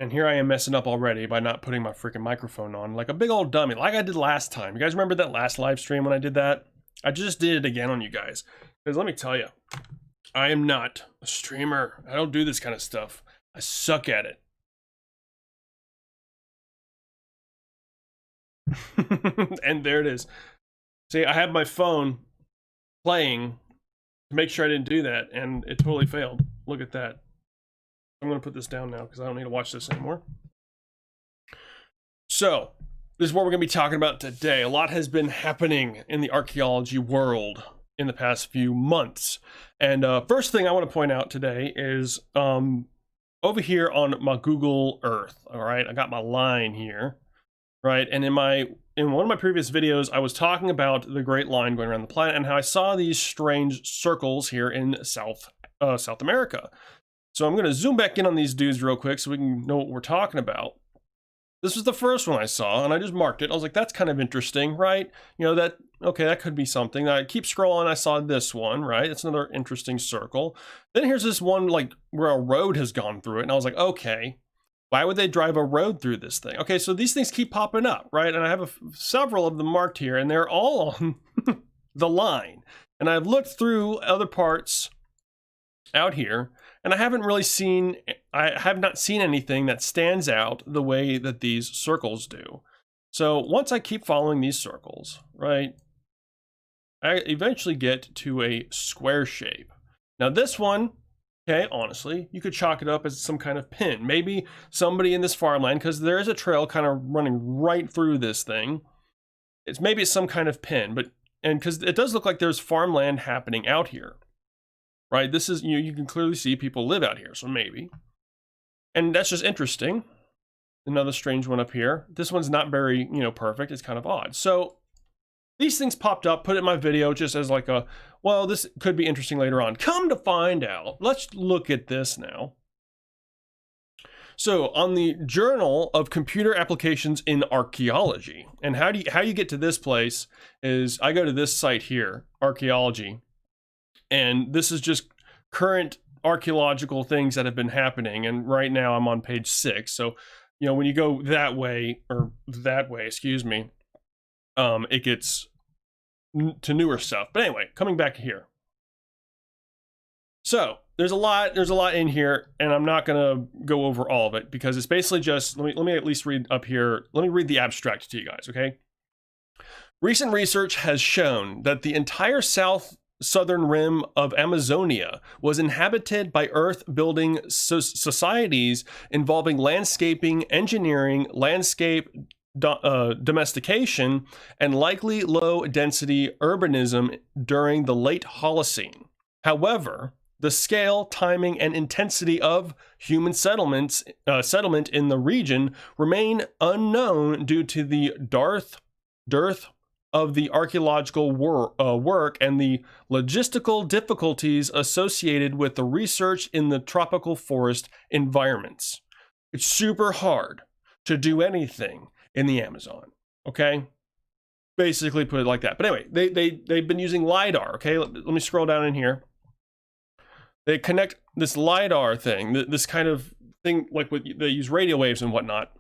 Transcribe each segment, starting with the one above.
And here I am messing up already by not putting my freaking microphone on like a big old dummy, like I did last time. You guys remember that last live stream when I did that? I just did it again on you guys. Because let me tell you, I am not a streamer. I don't do this kind of stuff. I suck at it. And there it is. See, I have my phone playing to make sure I didn't do that, and it totally failed. Look at that. I'm going to put this down now because I don't need to watch this anymore. So, this is what we're going to be talking about today. A lot has been happening in the archaeology world in the past few months. And first thing I want to point out today is over here on my Google Earth, all right? I got my line here, right? And in one of my previous videos, I was talking about the Great Line going around the planet and how I saw these strange circles here in South America. So I'm going to zoom back in on these dudes real quick so we can know what we're talking about. This was the first one I saw, and I just marked it. I was like, that's kind of interesting, right? You know, that, okay, that could be something. I keep scrolling, I saw this one, right? It's another interesting circle. Then here's this one, like, where a road has gone through it, and I was like, okay, why would they drive a road through this thing? Okay, so these things keep popping up, right? And I have several of them marked here, and they're all on the line. And I've looked through other parts out here, and I have not seen anything that stands out the way that these circles do. So once I keep following these circles, right, I eventually get to a square shape. Now this one, okay, honestly, you could chalk it up as some kind of pin. Maybe somebody in this farmland, because there is a trail kind of running right through this thing. Maybe it's some kind of pin, and because it does look like there's farmland happening out here. Right, this is, you can clearly see people live out here, so maybe. And that's just interesting. Another strange one up here. This one's not very, perfect. It's kind of odd. So these things popped up, put it in my video just as like well, this could be interesting later on. Come to find out, let's look at this now. So on the Journal of Computer Applications in Archaeology, and how you get to this place is I go to this site here, archaeology. And this is just current archaeological things that have been happening. And right now I'm on page 6. So, when you go that way, excuse me, it gets to newer stuff. But anyway, coming back here. So there's a lot in here, and I'm not gonna go over all of it because it's basically just, let me at least read up here. Let me read the abstract to you guys, okay? Recent research has shown that the entire southern rim of Amazonia was inhabited by earth-building societies involving landscaping, engineering, landscape domestication, and likely low-density urbanism during the late Holocene. However, the scale, timing, and intensity of human settlement in the region remain unknown due to the dearth of the archaeological work and the logistical difficulties associated with the research in the tropical forest environments. It's super hard to do anything in the Amazon, okay? Basically put it like that. But anyway, they've been using Lidar, okay? Let me scroll down in here. They connect this Lidar thing, this kind of thing, like they use radio waves and whatnot,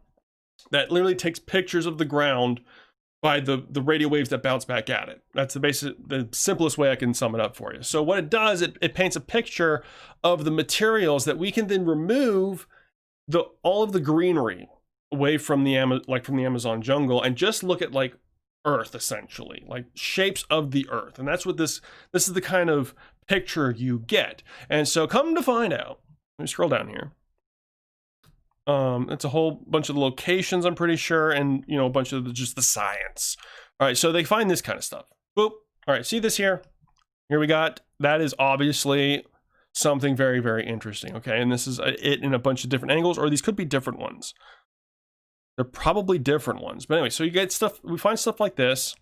that literally takes pictures of the ground by the radio waves that bounce back at it. That's the simplest way I can sum it up for you. So what it does, it paints a picture of the materials that we can then remove all of the greenery away from the Amazon jungle and just look at like Earth, essentially, like shapes of the Earth. And that's what this is the kind of picture you get. And so come to find out, let me scroll down here. It's a whole bunch of locations, I'm pretty sure, and a bunch of just the science. All right, so they find this kind of stuff. Boop. All right, see this here? Here we got, that is obviously something very, very interesting, okay? And this is it in a bunch of different angles, or these could be different ones. They're probably different ones. But anyway, so you get stuff, we find stuff like this.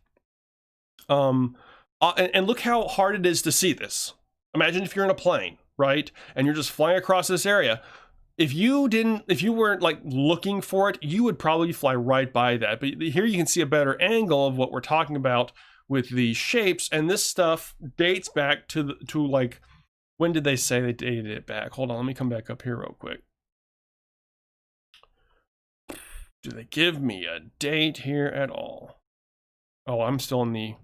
And look how hard it is to see this. Imagine if you're in a plane, right? And you're just flying across this area. If you weren't like looking for it, you would probably fly right by that. But here you can see a better angle of what we're talking about with the shapes. And this stuff dates back to like, when did they say they dated it back? Hold on, let me come back up here real quick. Do they give me a date here at all? Oh, I'm still in the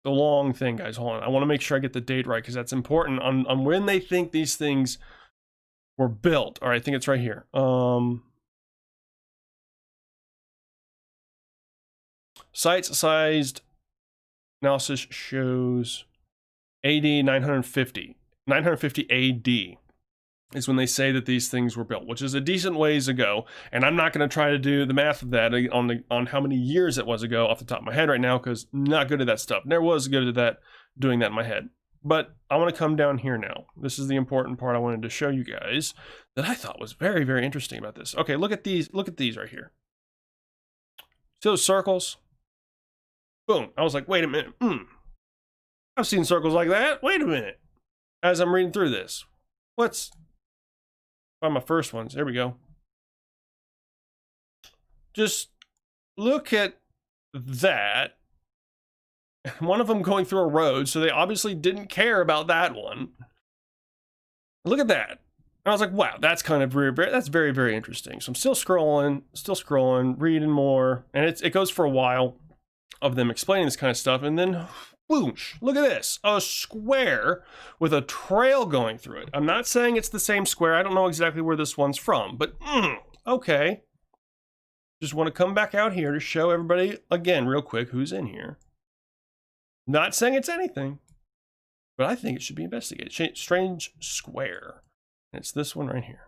long thing, guys. Hold on. I want to make sure I get the date right because that's important on when they think these things were built. All right, I think it's right here. Site-sized analysis shows AD 950. 950 AD is when they say that these things were built, which is a decent ways ago. And I'm not going to try to do the math of that on how many years it was ago off the top of my head right now, because I'm not good at that stuff. Never was good at that, doing that in my head. But I want to come down here now. This is the important part I wanted to show you guys that I thought was very, very interesting about this. Okay, look at these right here. See those circles? Boom. I was like, wait a minute. I've seen circles like that. Wait a minute. As I'm reading through this, let's find my first ones. There we go. Just look at that. One of them going through a road, so they obviously didn't care about that one. Look at that. And I was like, wow, that's kind of that's very, very interesting. So I'm still scrolling, reading more, and it goes for a while of them explaining this kind of stuff, and then whoosh, look at this, a square with a trail going through it. I'm not saying it's the same square. I don't know exactly where this one's from, but okay. Just want to come back out here to show everybody again real quick who's in here. Not saying it's anything, but I think it should be investigated. Strange square. It's this one right here.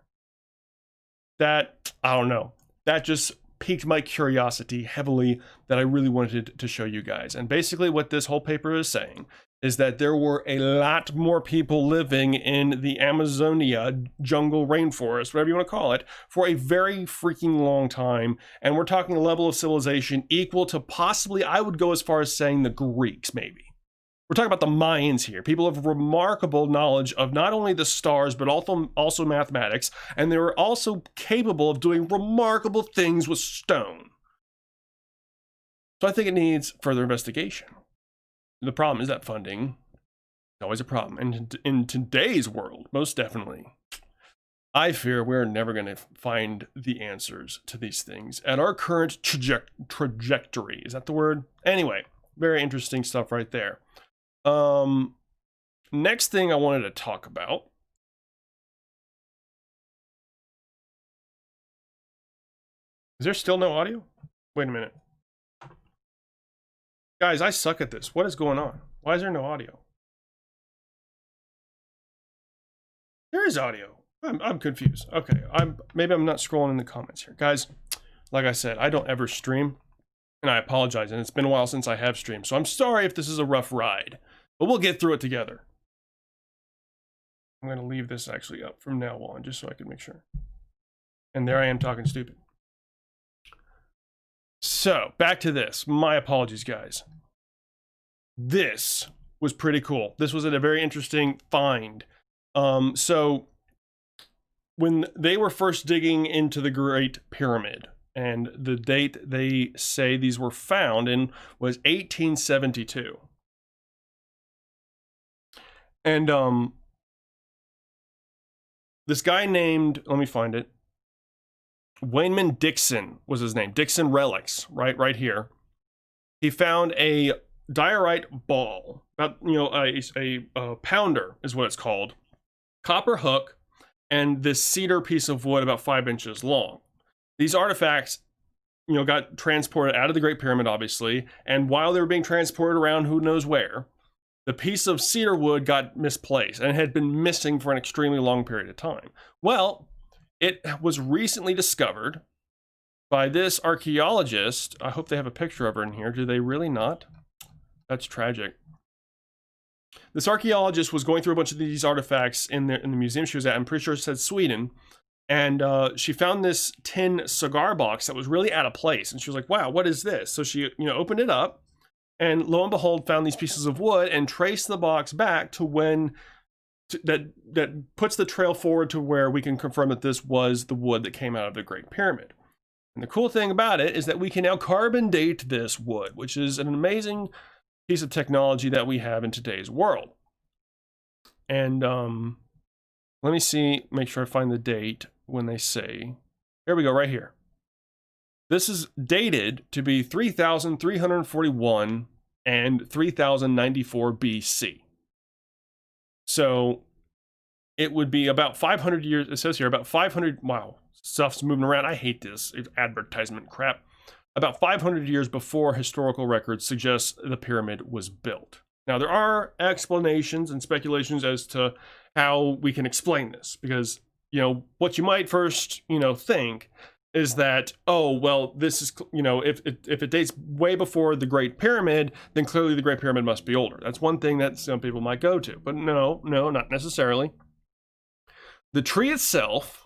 That, I don't know. That just piqued my curiosity heavily that I really wanted to show you guys. And basically what this whole paper is saying is that there were a lot more people living in the Amazonia jungle rainforest, whatever you want to call it, for a very freaking long time. And we're talking a level of civilization equal to possibly, I would go as far as saying the Greeks, maybe. We're talking about the Mayans here. People of remarkable knowledge of not only the stars, but also mathematics. And they were also capable of doing remarkable things with stone. So I think it needs further investigation. The problem is that funding is always a problem. And in today's world, most definitely, I fear we're never going to find the answers to these things at our current trajectory. Is that the word? Anyway, very interesting stuff right there. Next thing I wanted to talk about is there still no audio? Wait a minute. Guys, I suck at this. What is going on? Why is there no audio? There is audio. I'm confused. Okay, maybe I'm not scrolling in the comments here. Guys, like I said, I don't ever stream, and I apologize, and it's been a while since I have streamed, so I'm sorry if this is a rough ride. But we'll get through it together. I'm going to leave this actually up from now on, just so I can make sure. And there I am talking stupid. So, back to this. My apologies, guys. This was pretty cool. This was a very interesting find. So, when they were first digging into the Great Pyramid, and the date they say these were found in was 1872. And this guy named, let me find it, Wayman Dixon was his name. Dixon relics, right here. He found a diorite ball, about, a pounder is what it's called, copper hook, and this cedar piece of wood about 5 inches long. These artifacts, got transported out of the Great Pyramid, obviously, and while they were being transported around who knows where, the piece of cedar wood got misplaced and had been missing for an extremely long period of time. Well, it was recently discovered by this archaeologist. I hope they have a picture of her in here. Do they really not? That's tragic. This archaeologist was going through a bunch of these artifacts in the museum she was at. I'm pretty sure it said Sweden. And she found this tin cigar box that was really out of place. And she was like, wow, what is this? So she, opened it up. And lo and behold, found these pieces of wood and traced the box back to when that puts the trail forward to where we can confirm that this was the wood that came out of the Great Pyramid. And the cool thing about it is that we can now carbon date this wood, which is an amazing piece of technology that we have in today's world. And let me see, make sure I find the date when they say, here we go, right here. This is dated to be 3,341 and 3,094 BC. So it would be about 500 years, it says here, about 500, wow, stuff's moving around. I hate this advertisement crap. About 500 years before historical records suggest the pyramid was built. Now, there are explanations and speculations as to how we can explain this, because, what you might first, think is that, oh, well, this is, if it dates way before the Great Pyramid, then clearly the Great Pyramid must be older. That's one thing that some people might go to, but no, not necessarily. The tree itself,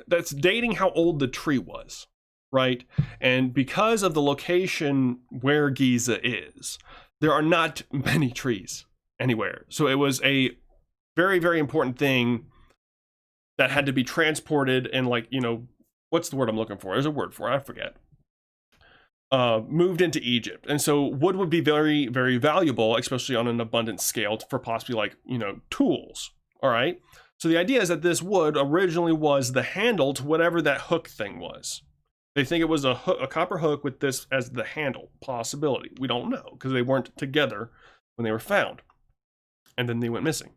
that's dating how old the tree was, right? And because of the location where Giza is, there are not many trees anywhere. So it was a very, very important thing that had to be transported and, what's the word I'm looking for? There's a word for it, I forget. Moved into Egypt. And so wood would be very, very valuable, especially on an abundant scale for possibly tools. All right. So the idea is that this wood originally was the handle to whatever that hook thing was. They think it was a copper hook with this as the handle possibility. We don't know because they weren't together when they were found. And then they went missing.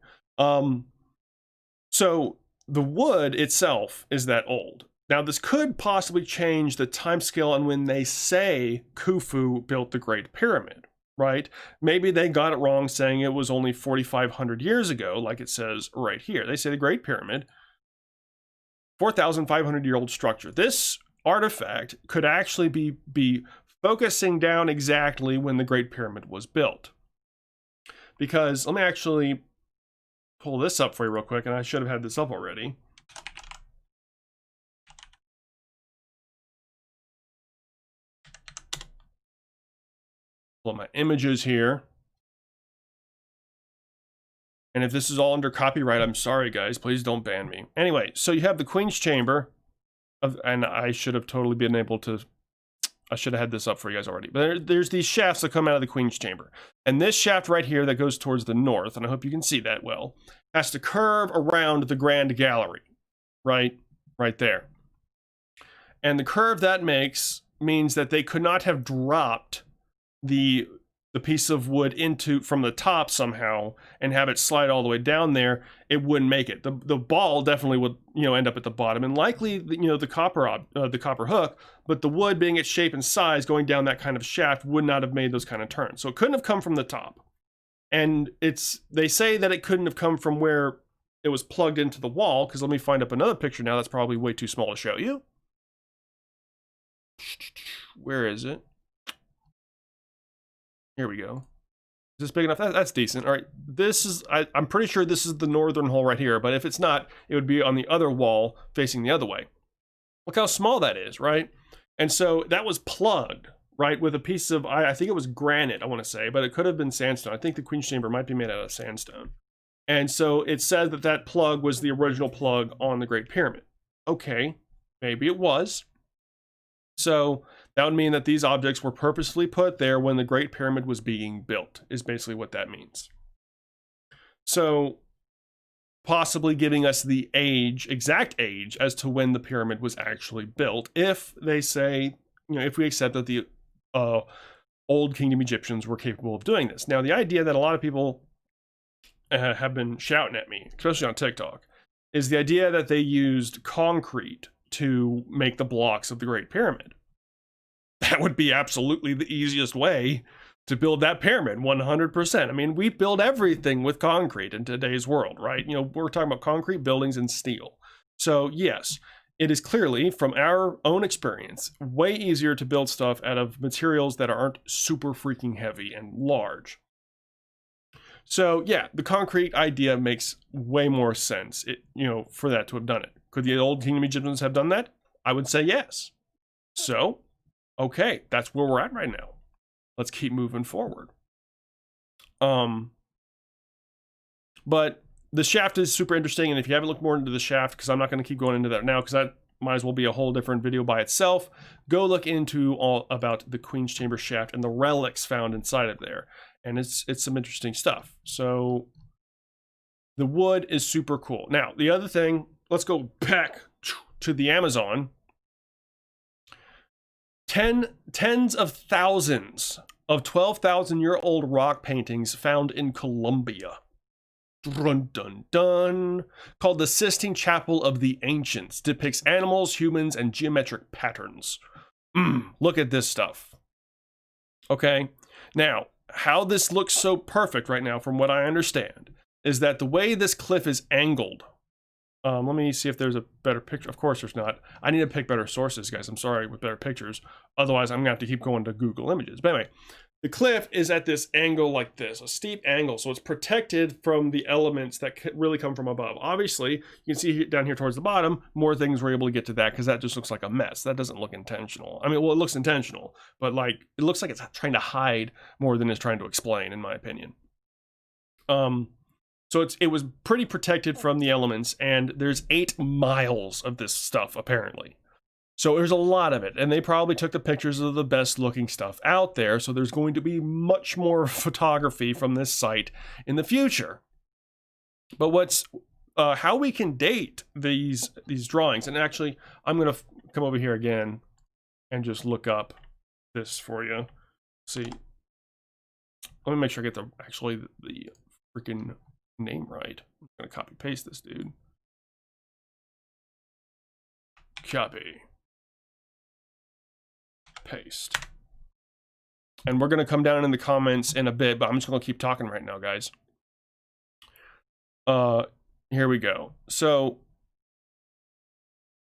So the wood itself is that old. Now, this could possibly change the timescale on when they say Khufu built the Great Pyramid, right? Maybe they got it wrong saying it was only 4,500 years ago, like it says right here. They say the Great Pyramid, 4,500-year-old structure. This artifact could actually be focusing down exactly when the Great Pyramid was built. Because, let me actually pull this up for you real quick, and I should have had this up already. Pull my images here. And if this is all under copyright, I'm sorry, guys. Please don't ban me. Anyway, so you have the Queen's Chamber. And I should have totally been able to... I should have had this up for you guys already. But there's these shafts that come out of the Queen's Chamber. And this shaft right here that goes towards the north, and I hope you can see that well, has to curve around the Grand Gallery. Right there. And the curve that makes means that they could not have dropped the piece of wood from the top somehow and have it slide all the way down there. It wouldn't make it. The ball definitely would end up at the bottom, and likely the copper hook, but the wood being its shape and size going down that kind of shaft would not have made those kind of turns. So it couldn't have come from the top. And they say that it couldn't have come from where it was plugged into the wall, because let me find up another picture now that's probably way too small to show you. Where is it? Here we go. Is this big enough? That's decent. All right, this is, I'm pretty sure this is the northern hole right here, but if it's not, it would be on the other wall facing the other way. Look how small that is, right? And so that was plugged, right, with a piece of, I think it was granite, I want to say, but it could have been sandstone. I think the Queen's Chamber might be made out of sandstone. And so it said that that plug was the original plug on the Great Pyramid. Okay, maybe it was. So that would mean that these objects were purposely put there when the Great Pyramid was being built, is basically what that means. So possibly giving us the exact age as to when the pyramid was actually built, if they say, if we accept that the Old Kingdom Egyptians were capable of doing this. Now, the idea that a lot of people have been shouting at me, especially on TikTok, is the idea that they used concrete to make the blocks of the Great Pyramid. That would be absolutely the easiest way to build that pyramid, 100%. I mean, we build everything with concrete in today's world, right? We're talking about concrete buildings and steel. So yes, it is clearly, from our own experience, way easier to build stuff out of materials that aren't super freaking heavy and large. So yeah, the concrete idea makes way more sense, for that to have done it. Could the Old Kingdom Egyptians have done that? I would say yes. So, okay, that's where we're at right now. Let's keep moving forward. But the shaft is super interesting, and if you haven't looked more into the shaft, because I'm not going to keep going into that now, because that might as well be a whole different video by itself, go look into all about the Queen's Chamber shaft and the relics found inside of there. And it's some interesting stuff. So the wood is super cool. Now, the other thing, let's go back to the Amazon. Tens of thousands of 12,000-year-old rock paintings found in Colombia. Dun dun dun. Called the Sistine Chapel of the Ancients. Depicts animals, humans, and geometric patterns. Look at this stuff. Okay, now, how this looks so perfect right now, from what I understand, is that the way this cliff is angled. Let me see if there's a better picture. Of course there's not. I need to pick better sources, guys. I'm sorry, with better pictures. Otherwise, I'm going to have to keep going to Google Images. But anyway, the cliff is at this angle like this, a steep angle. So it's protected from the elements that really come from above. Obviously, you can see down here towards the bottom, more things were able to get to that because that just looks like a mess. That doesn't look intentional. I mean, well, it looks intentional, but like it looks like it's trying to hide more than it's trying to explain, in my opinion. So it was pretty protected from the elements, and there's 8 miles of this stuff, apparently. So there's a lot of it, and they probably took the pictures of the best looking stuff out there, so there's going to be much more photography from this site in the future. But what's how we can date these drawings, and actually, I'm going to come over here again and just look up this for you. See, let me make sure I get the freaking name right. I'm gonna copy paste this dude. Copy. Paste. And we're gonna come down in the comments in a bit, but I'm just gonna keep talking right now, guys. Here we go. So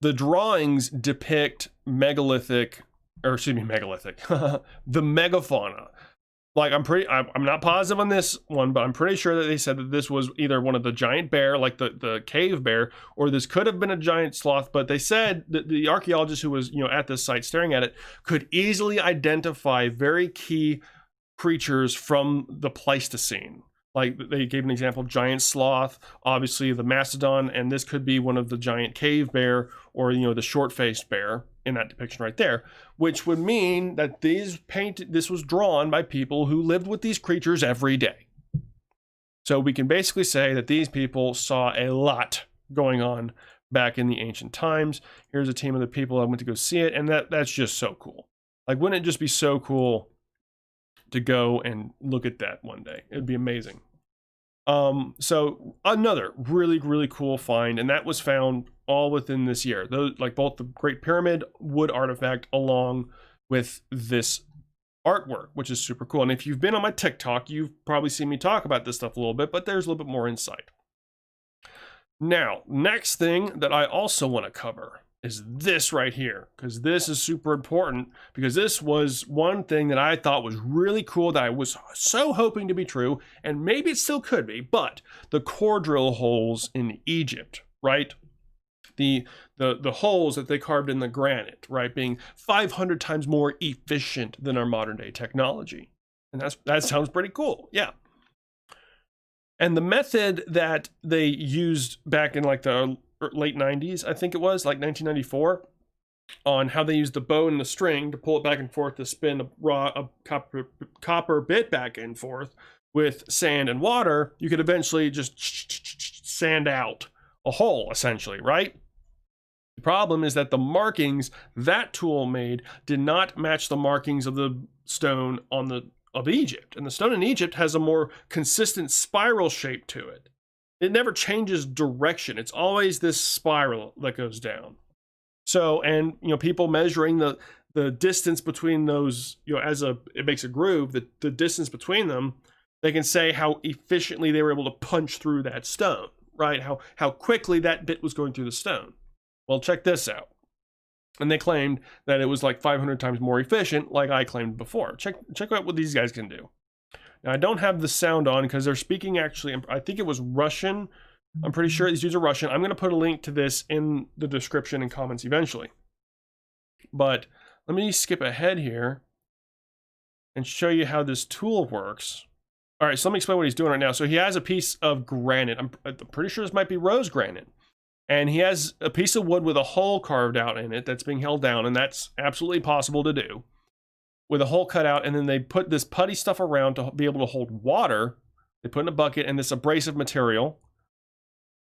the drawings depict megalithic, the megafauna. Like, I'm not positive on this one, but I'm pretty sure that they said that this was either one of the giant bear, like the cave bear, or this could have been a giant sloth. But they said that the archaeologist who was, at this site staring at it could easily identify very key creatures from the Pleistocene. Like, they gave an example of giant sloth, obviously the mastodon, and this could be one of the giant cave bear, or the short-faced bear in that depiction right there, which would mean that this was drawn by people who lived with these creatures every day. So we can basically say that these people saw a lot going on back in the ancient times. Here's a team of the people that went to go see it, and that's just so cool. Like, wouldn't it just be so cool to go and look at that one day? It'd be amazing. So another really, really cool find, and that was found all within this year. Those, like both the Great Pyramid wood artifact along with this artwork, which is super cool. And if you've been on my TikTok, you've probably seen me talk about this stuff a little bit, but there's a little bit more insight. Now, next thing that I also want to cover is this right here, because this is super important, because this was one thing that I thought was really cool that I was so hoping to be true, and maybe it still could be, but the core drill holes in Egypt, right? The holes that they carved in the granite, right, being 500 times more efficient than our modern day technology. And that sounds pretty cool, yeah. And the method that they used back in like the late 90s, I think it was, like 1994, on how they used the bow and the string to pull it back and forth to spin a copper bit back and forth with sand and water, you could eventually just sand out a hole, essentially, right? The problem is that the markings that tool made did not match the markings of the stone of Egypt. And the stone in Egypt has a more consistent spiral shape to it. It never changes direction. It's always this spiral that goes down. So, and people measuring the distance between those, it makes a groove, the distance between them, they can say how efficiently they were able to punch through that stone, right? How quickly that bit was going through the stone. Well, check this out. And they claimed that it was like 500 times more efficient, like I claimed before. Check out what these guys can do. Now, I don't have the sound on because they're speaking actually, I think it was Russian. I'm pretty sure these dudes are Russian. I'm going to put a link to this in the description and comments eventually. But let me skip ahead here and show you how this tool works. All right, so let me explain what he's doing right now. So he has a piece of granite. I'm pretty sure this might be rose granite. And he has a piece of wood with a hole carved out in it that's being held down, and that's absolutely possible to do, with a hole cut out, and then they put this putty stuff around to be able to hold water. They put in a bucket and this abrasive material,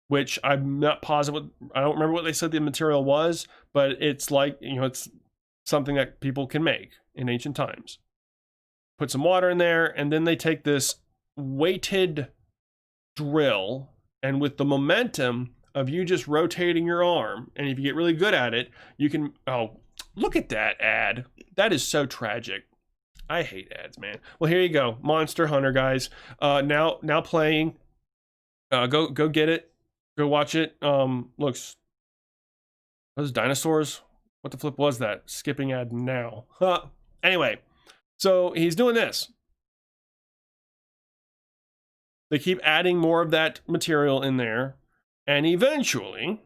which I'm not positive, I don't remember what they said the material was, but it's like, it's something that people can make in ancient times. Put some water in there, and then they take this weighted drill, and with the momentum of you just rotating your arm, and if you get really good at it, you can, oh, look at that ad. That is so tragic. I hate ads, man. Well, here you go. Monster Hunter, guys. Now playing. Go get it. Go watch it. Looks, those dinosaurs? What the flip was that? Skipping ad now. Anyway, so he's doing this. They keep adding more of that material in there. And eventually,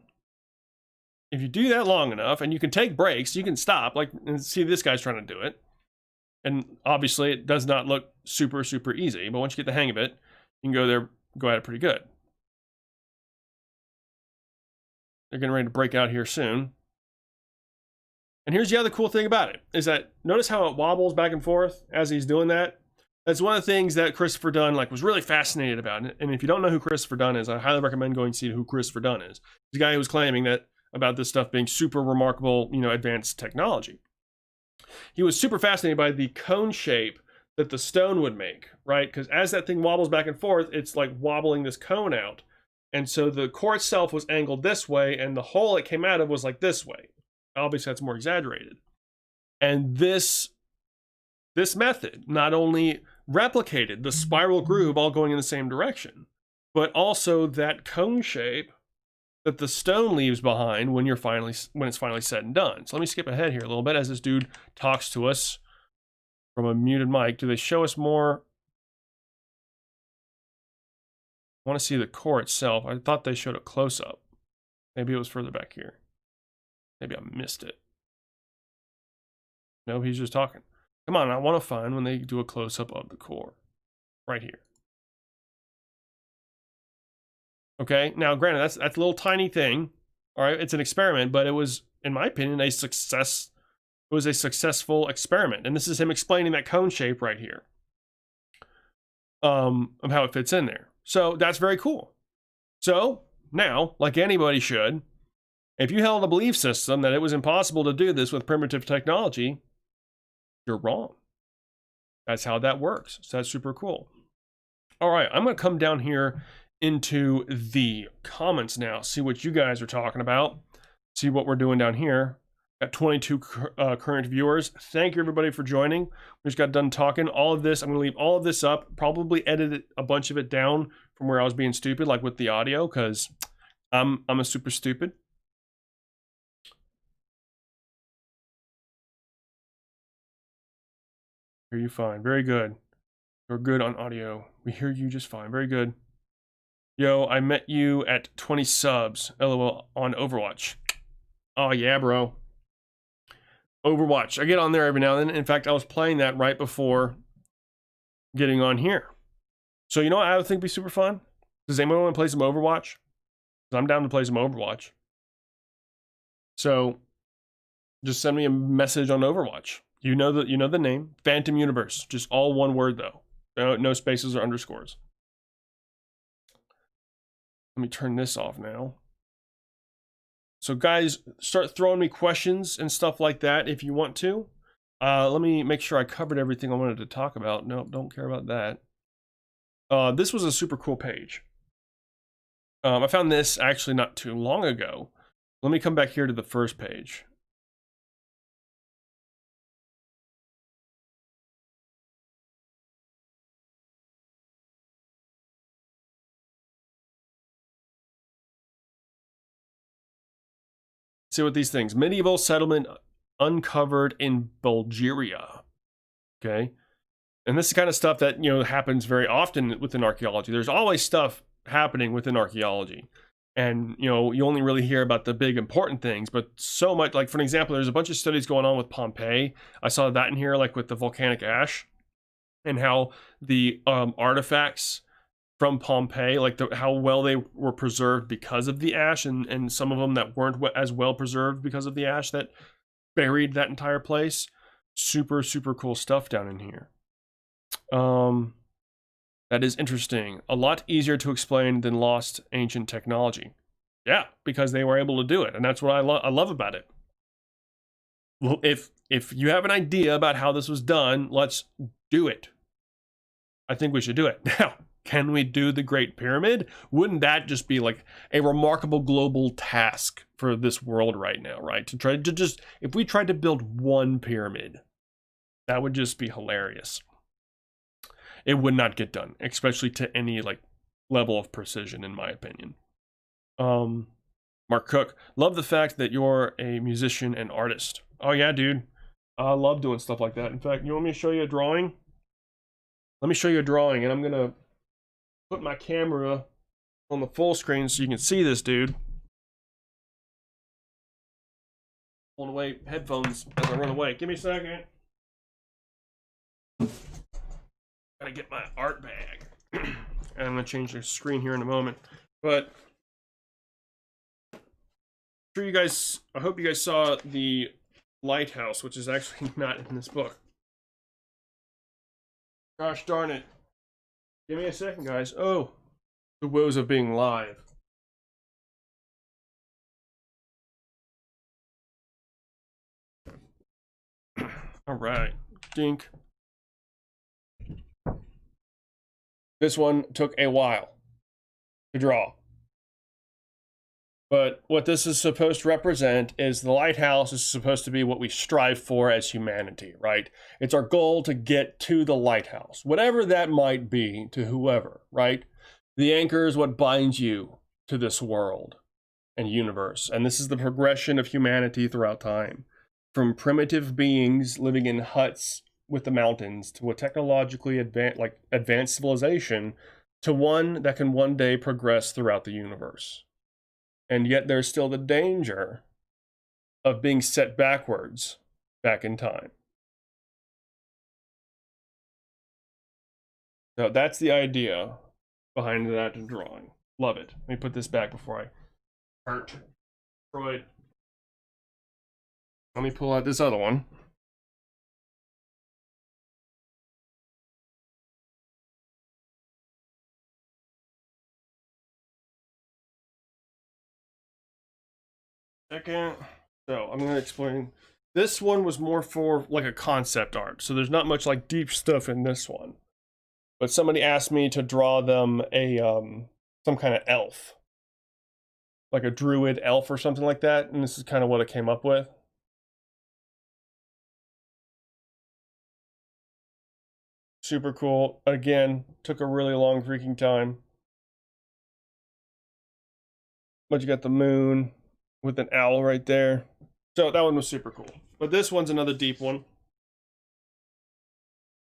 if you do that long enough, and you can take breaks, you can stop. Like, and see, this guy's trying to do it. And obviously, it does not look super, super easy. But once you get the hang of it, you can go at it pretty good. They're getting ready to break out here soon. And here's the other cool thing about it, is that notice how it wobbles back and forth as he's doing that? That's one of the things that Christopher Dunn was really fascinated about. And if you don't know who Christopher Dunn is, I highly recommend going to see who Christopher Dunn is. The guy who was claiming that about this stuff being super remarkable, advanced technology. He was super fascinated by the cone shape that the stone would make, right? Because as that thing wobbles back and forth, it's like wobbling this cone out. And so the core itself was angled this way, and the hole it came out of was like this way. Obviously, that's more exaggerated. And this method not only replicated the spiral groove all going in the same direction, but also that cone shape that the stone leaves behind when it's finally said and done. So let me skip ahead here a little bit as this dude talks to us from a muted mic. Do they show us more? I want to see the core itself. I thought they showed a close-up. Maybe it was further back here. Maybe I missed it. No, he's just talking. Come on, I want to find when they do a close-up of the core. Right here. Okay, now granted, that's a little tiny thing. All right, it's an experiment, but it was, in my opinion, a success. It was a successful experiment. And this is him explaining that cone shape right here. Of how it fits in there. So that's very cool. So now, like anybody should, if you held a belief system that it was impossible to do this with primitive technology, you're wrong. That's how that works. So that's super cool. All right, I'm going to come down here into the comments now, see what you guys are talking about, see what we're doing down here. Got 22 current viewers. Thank you, everybody, for joining. We just got done talking. All of this, I'm going to leave all of this up, probably edit a bunch of it down from where I was being stupid, like with the audio, because I'm a super stupid. Hear you fine. Very good. You're good on audio. We hear you just fine. Very good. Yo, I met you at 20 subs. LOL on Overwatch. Oh, yeah, bro. Overwatch. I get on there every now and then. In fact, I was playing that right before getting on here. So, you know what I would think would be super fun? Does anyone want to play some Overwatch? I'm down to play some Overwatch. So, just send me a message on Overwatch. You know the name. Phantom Universe. Just all one word, though. No spaces or underscores. Let me turn this off now. So guys, start throwing me questions and stuff like that if you want to. Let me make sure I covered everything I wanted to talk about. No, don't care about that. This was a super cool page. I found this actually not too long ago. Let me come back here to the first page. See what these things. Medieval settlement uncovered in Bulgaria. Okay. And this is the kind of stuff that, happens very often within archaeology. There's always stuff happening within archaeology. And, you only really hear about the big important things, but so much, like for an example, there's a bunch of studies going on with Pompeii. I saw that in here, like with the volcanic ash and how the artifacts from Pompeii, like how well they were preserved because of the ash, and some of them that weren't as well preserved because of the ash that buried that entire place. Super, super cool stuff down in here. That is interesting. A lot easier to explain than lost ancient technology. Yeah, because they were able to do it, and that's what I love about it. Well, if you have an idea about how this was done, let's do it. I think we should do it. Now, can we do the Great Pyramid? Wouldn't that just be like a remarkable global task for this world right now, right? To try to just, if we tried to build one pyramid, that would just be hilarious. It would not get done, especially to any like level of precision, in my opinion. Mark Cook, love the fact that you're a musician and artist. Oh yeah, dude. I love doing stuff like that. In fact, you want me to show you a drawing? Let me show you a drawing, and I'm gonna put my camera on the full screen so you can see this, dude. Pulling away headphones as I run away. Give me a second. Gotta get my art bag. And I'm gonna change the screen here in a moment. But sure you guys, I hope you guys saw the lighthouse, which is actually not in this book. Gosh darn it. Give me a second, guys. Oh, the woes of being live. All right, dink. This one took a while to draw. But what this is supposed to represent is the lighthouse is supposed to be what we strive for as humanity, right? It's our goal to get to the lighthouse, whatever that might be to whoever, right? The anchor is what binds you to this world and universe. And this is the progression of humanity throughout time. From primitive beings living in huts with the mountains to a technologically advanced civilization to one that can one day progress throughout the universe. And yet there's still the danger of being set backwards back in time. So that's the idea behind that drawing. Love it. Let me put this back before I hurt Freud. Let me pull out this other one. Second. So I'm going to explain. This one was more for like a concept art. So there's not much like deep stuff in this one. But somebody asked me to draw them a some kind of elf. Like a druid elf or something like that. And this is kind of what I came up with. Super cool. Again, took a really long freaking time. But you got the moon with an owl right there. So that one was super cool. But this one's another deep one.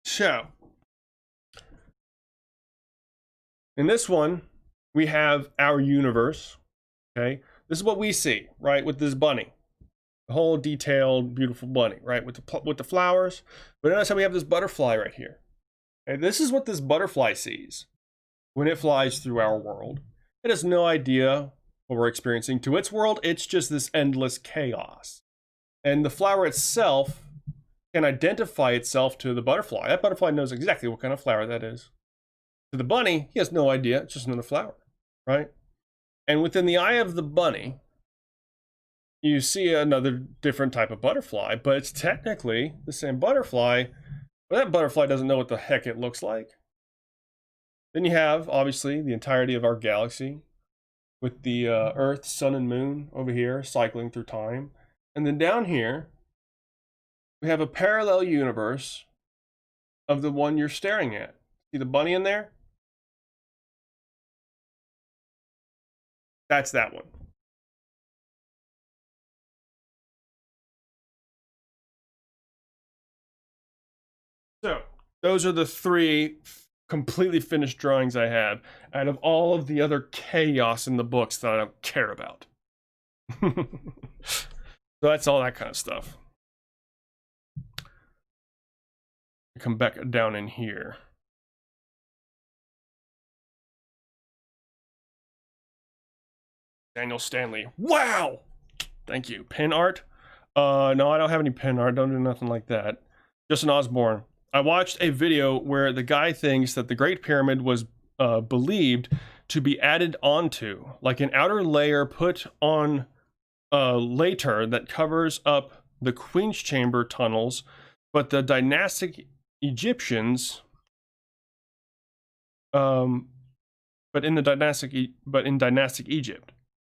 So, in this one, we have our universe. Okay, this is what we see, right? With this bunny, the whole detailed, beautiful bunny, right? With the flowers. But notice how we have this butterfly right here. And this is what this butterfly sees when it flies through our world. It has no idea what we're experiencing. To its world, it's just this endless chaos. And the flower itself can identify itself to the butterfly. That butterfly knows exactly what kind of flower that is. To the bunny, he has no idea. It's just another flower, right? And within the eye of the bunny, you see another different type of butterfly, but it's technically the same butterfly, but that butterfly doesn't know what the heck it looks like. Then you have, obviously, the entirety of our galaxy with the Earth, Sun, and Moon over here cycling through time. And then down here, we have a parallel universe of the one you're staring at. See the bunny in there? That's that one. So, those are the three completely finished drawings I have out of all of the other chaos in the books that I don't care about. So that's all that kind of stuff. Come back down in here. Daniel Stanley. Wow! Thank you. Pin art? No, I don't have any pin art. Don't do nothing like that. Justin Osborne. I watched a video where the guy thinks that the Great Pyramid was believed to be added onto, like an outer layer put on later that covers up the Queen's Chamber tunnels, but the dynastic Egyptians, but in dynastic Egypt,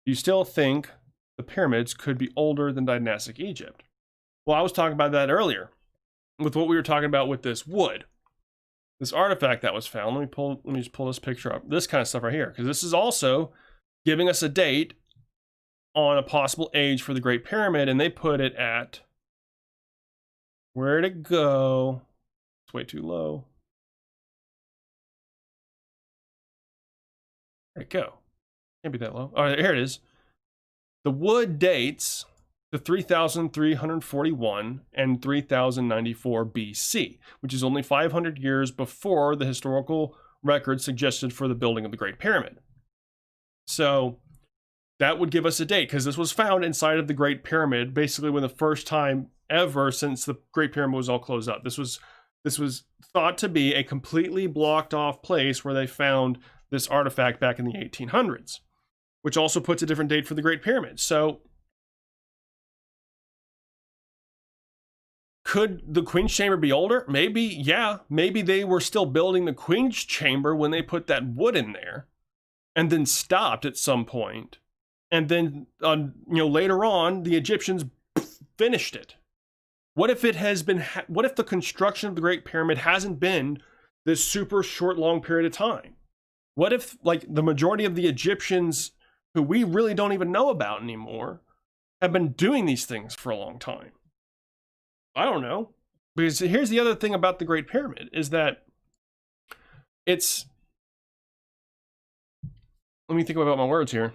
do you still think the pyramids could be older than dynastic Egypt? Well, I was talking about that earlier with what we were talking about with this wood, this artifact that was found. Let me just pull this picture up. This kind of stuff right here, because this is also giving us a date on a possible age for the Great Pyramid, and they put it at, where'd it go? It's way too low. Where'd it go? Can't be that low. All right, here it is. The wood dates to 3,341 and 3,094 BC, which is only 500 years before the historical record suggested for the building of the Great Pyramid. So that would give us a date, because this was found inside of the Great Pyramid, basically when the first time ever since the Great Pyramid was all closed up. This was thought to be a completely blocked off place where they found this artifact back in the 1800s, which also puts a different date for the Great Pyramid. So could the Queen's Chamber be older? Maybe, yeah. Maybe they were still building the Queen's Chamber when they put that wood in there, and then stopped at some point. And then, later on, the Egyptians finished it. What if it has been? What if the construction of the Great Pyramid hasn't been this super short, long period of time? What if, like, the majority of the Egyptians, who we really don't even know about anymore, have been doing these things for a long time? I don't know. Because here's the other thing about the Great Pyramid, is that it's... Let me think about my words here.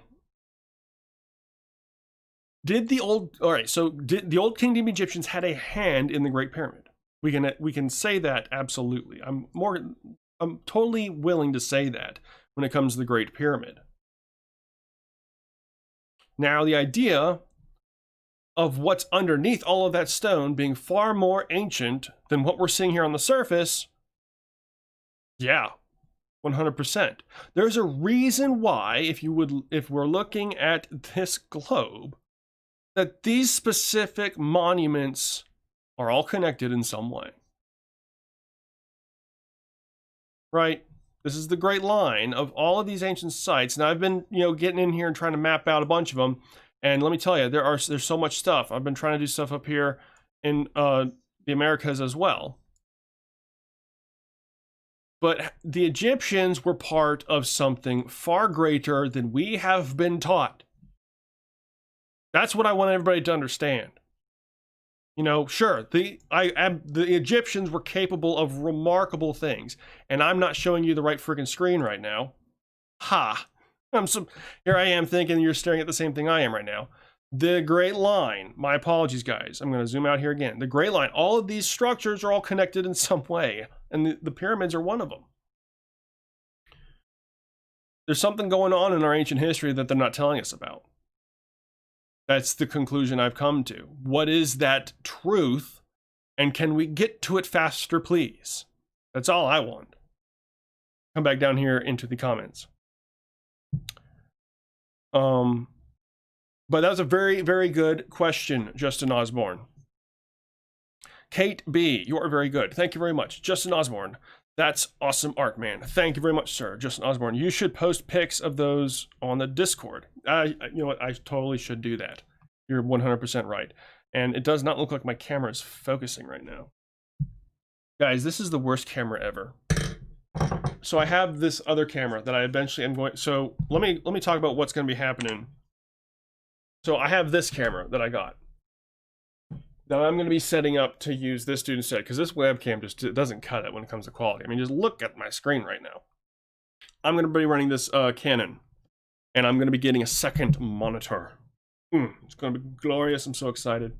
Did the old Kingdom Egyptians had a hand in the Great Pyramid? We can say that absolutely. I'm totally willing to say that when it comes to the Great Pyramid. Now, the idea of what's underneath all of that stone being far more ancient than what we're seeing here on the surface, yeah, 100%. There's a reason why, if we're looking at this globe, that these specific monuments are all connected in some way. Right? This is the Great Line of all of these ancient sites. Now, I've been, getting in here and trying to map out a bunch of them. And let me tell you, there's so much stuff. I've been trying to do stuff up here in the Americas as well. But the Egyptians were part of something far greater than we have been taught. That's what I want everybody to understand. Sure, the Egyptians were capable of remarkable things, and I'm not showing you the right freaking screen right now. Ha! Here I am thinking you're staring at the same thing I am right now. The Great Line. My apologies, guys. I'm going to zoom out here again. The Great Line. All of these structures are all connected in some way, and the pyramids are one of them. There's something going on in our ancient history that they're not telling us about. That's the conclusion I've come to. What is that truth? And can we get to it faster, please? That's all I want. Come back down here into the comments. But that was a very, very good question, Justin Osborne. Kate B, you are very good. Thank you very much. Justin Osborne, that's awesome art, man. Thank you very much, sir. Justin Osborne, you should post pics of those on the Discord. You know what? I totally should do that. You're 100% right. And it does not look like my camera is focusing right now. Guys, this is the worst camera ever. So I have this other camera that I eventually am going... So let me talk about what's going to be happening. So I have this camera that I got. Now I'm going to be setting up to use this dude instead, because this webcam just doesn't cut it when it comes to quality. I mean, just look at my screen right now. I'm going to be running this Canon, and I'm going to be getting a second monitor. It's going to be glorious. I'm so excited.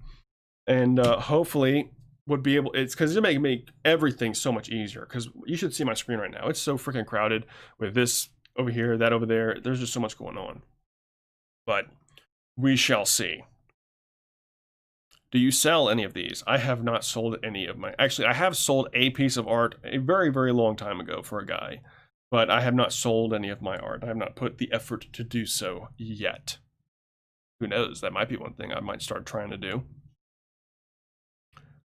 And hopefully would be able... It's because it's going to make everything so much easier, because you should see my screen right now. It's so freaking crowded with this over here, that over there. There's just so much going on. But we shall see. Do you sell any of these? I have not sold any of my... Actually, I have sold a piece of art a very, very long time ago for a guy. But I have not sold any of my art. I have not put the effort to do so yet. Who knows? That might be one thing I might start trying to do.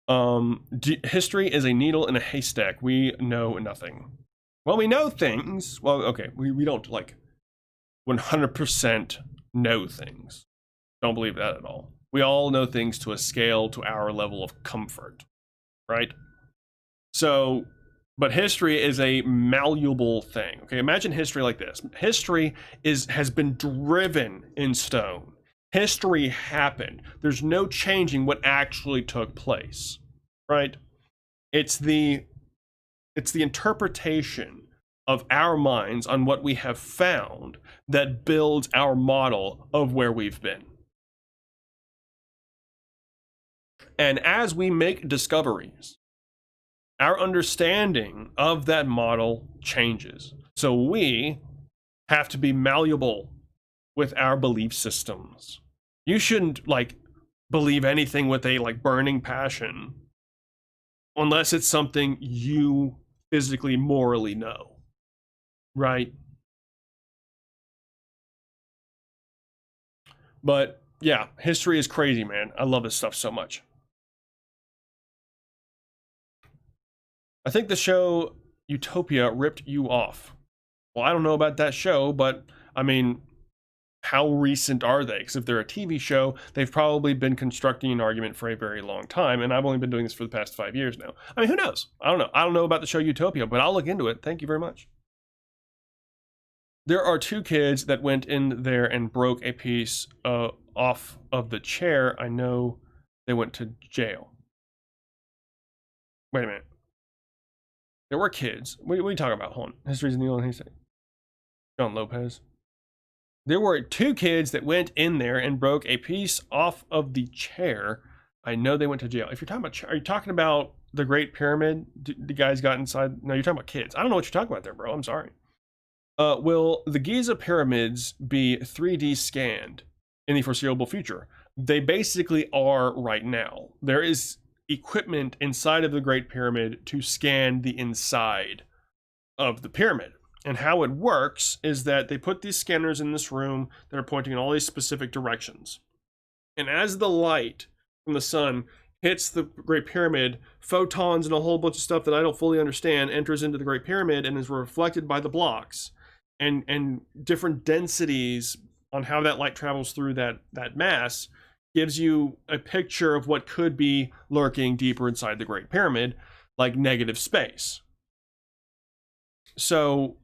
History is a needle in a haystack. We know nothing. Well, we know things. Well, okay, we don't like 100% know things. Don't believe that at all. We all know things to a scale to our level of comfort, right? So, but history is a malleable thing. Okay, imagine history like this. History has been driven in stone. History happened. There's no changing what actually took place, right? It's the interpretation of our minds on what we have found that builds our model of where we've been. And as we make discoveries, our understanding of that model changes. So we have to be malleable with our belief systems. You shouldn't like believe anything with a like burning passion unless it's something you physically, morally know, right? But yeah, history is crazy, man. I love this stuff so much. I think the show Utopia ripped you off. Well, I don't know about that show, but I mean, how recent are they? Because if they're a TV show, they've probably been constructing an argument for a very long time, and I've only been doing this for the past 5 years now. I mean, who knows? I don't know. I don't know about the show Utopia, but I'll look into it. Thank you very much. There are 2 kids that went in there and broke a piece off of the chair. I know they went to jail. Wait a minute. There were kids. What are you talking about? Hold on. History's in the old haystack. John Lopez. There were 2 kids that went in there and broke a piece off of the chair. I know they went to jail. If you're talking about, are you talking about the Great Pyramid? The guys got inside? No, you're talking about kids. I don't know what you're talking about there, bro. I'm sorry. Will the Giza pyramids be 3D scanned in the foreseeable future? They basically are right now. There is equipment inside of the Great Pyramid to scan the inside of the pyramid. And how it works is that they put these scanners in this room that are pointing in all these specific directions. And as the light from the sun hits the Great Pyramid, photons and a whole bunch of stuff that I don't fully understand enters into the Great Pyramid and is reflected by the blocks. And different densities on how that light travels through that mass gives you a picture of what could be lurking deeper inside the Great Pyramid, like negative space. So,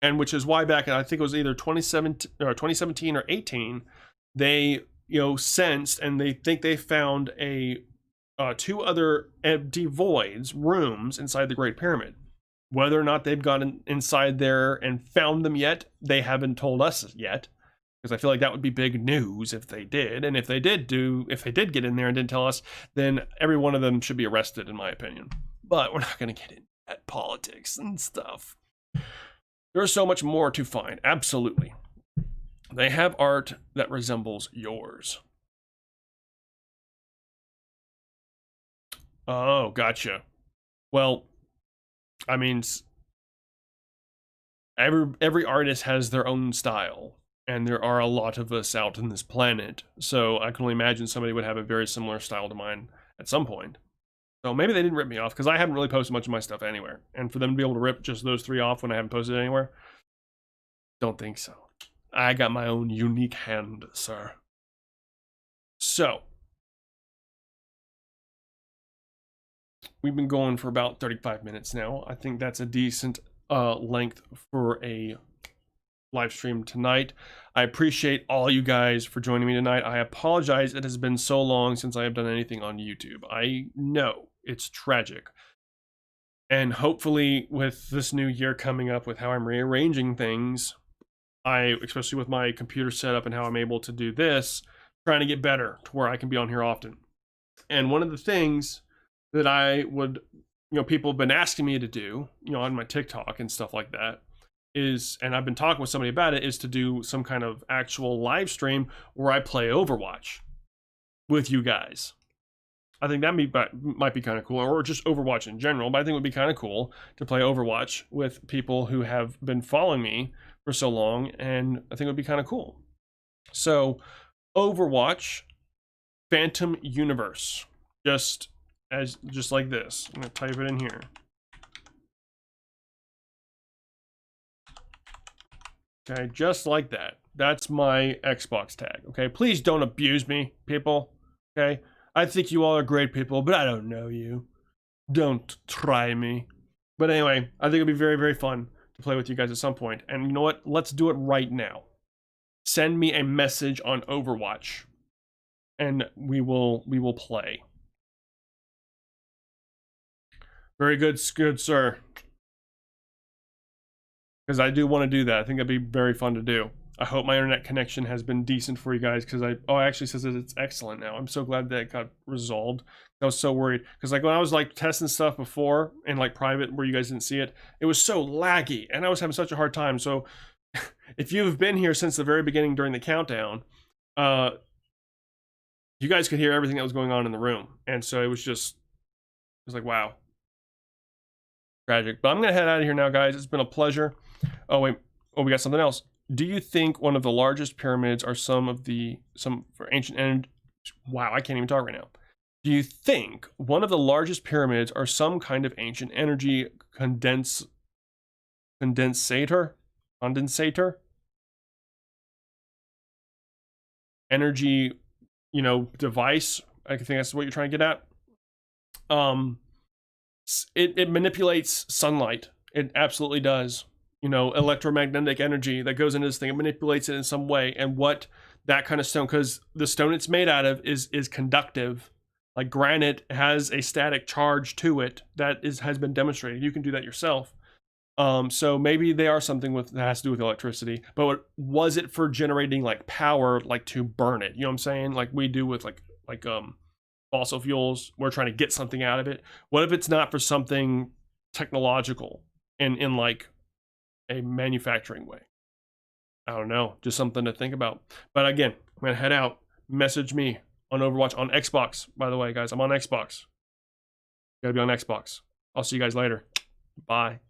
and which is why back in, I think it was either 2017 or 18, they sensed and they think they found 2 other empty voids, rooms inside the Great Pyramid. Whether or not they've gone inside there and found them yet, they haven't told us yet. Because I feel like that would be big news if they did. And if they did get in there and didn't tell us, then every one of them should be arrested, in my opinion. But we're not going to get into that politics and stuff. There's so much more to find. Absolutely. They have art that resembles yours. Oh, gotcha. Well, I mean, every artist has their own style. And there are a lot of us out in this planet, so I can only imagine somebody would have a very similar style to mine at some point. So maybe they didn't rip me off, because I haven't really posted much of my stuff anywhere. And for them to be able to rip just those 3 off when I haven't posted anywhere, don't think so. I got my own unique hand, sir. So, we've been going for about 35 minutes now. I think that's a decent length for a live stream tonight. I appreciate all you guys for joining me tonight. I apologize, it has been so long since I have done anything on YouTube. I know it's tragic, and hopefully with this new year coming up, with how I'm rearranging things, especially with my computer setup and how I'm able to do this, trying to get better to where I can be on here often. And one of the things that I would, people have been asking me to do, on my TikTok and stuff like that, is, and I've been talking with somebody about it, is to do some kind of actual live stream where I play Overwatch with you guys. I think that might be kind of cool, or just Overwatch in general, but I think it would be kind of cool to play Overwatch with people who have been following me for so long, and I think it would be kind of cool. So, Overwatch Phantom Universe, just as just like this. I'm gonna type it in here. Okay, just like that. That's my Xbox tag. Okay, please don't abuse me, people. Okay, I think you all are great people, but I don't know you. Don't try me. But anyway, I think it'll be very, very fun to play with you guys at some point. And you know what? Let's do it right now. Send me a message on Overwatch, and we will play. Very good, sir. Because I do want to do that. I think that'd be very fun to do. I hope my internet connection has been decent for you guys, because it actually says that it's excellent now. I'm so glad that it got resolved. I was so worried, because like when I was like testing stuff before in like private where you guys didn't see it, it was so laggy and I was having such a hard time. So if you've been here since the very beginning during the countdown, you guys could hear everything that was going on in the room. And so it was like, wow. Tragic. But I'm gonna head out of here now, guys. It's been a pleasure. Oh wait, we got something else. Do you think one of the largest pyramids are some for ancient energy? Wow, I can't even talk right now. Do you think one of the largest pyramids are some kind of ancient energy condensator? Energy, device. I think that's what you're trying to get at. It manipulates sunlight. It absolutely does. Electromagnetic energy that goes into this thing. It manipulates it in some way. And what that kind of stone, because the stone it's made out of is conductive. Like granite has a static charge to it that has been demonstrated. You can do that yourself. So maybe they are something that has to do with electricity. But was it for generating like power, like to burn it? You know what I'm saying? Like we do with like fossil fuels. We're trying to get something out of it. What if it's not for something technological in like a manufacturing way? I don't know. Just something to think about. But again, I'm gonna head out. Message me on Overwatch on Xbox. By the way, guys, I'm on Xbox. Gotta be on Xbox. I'll see you guys later. Bye.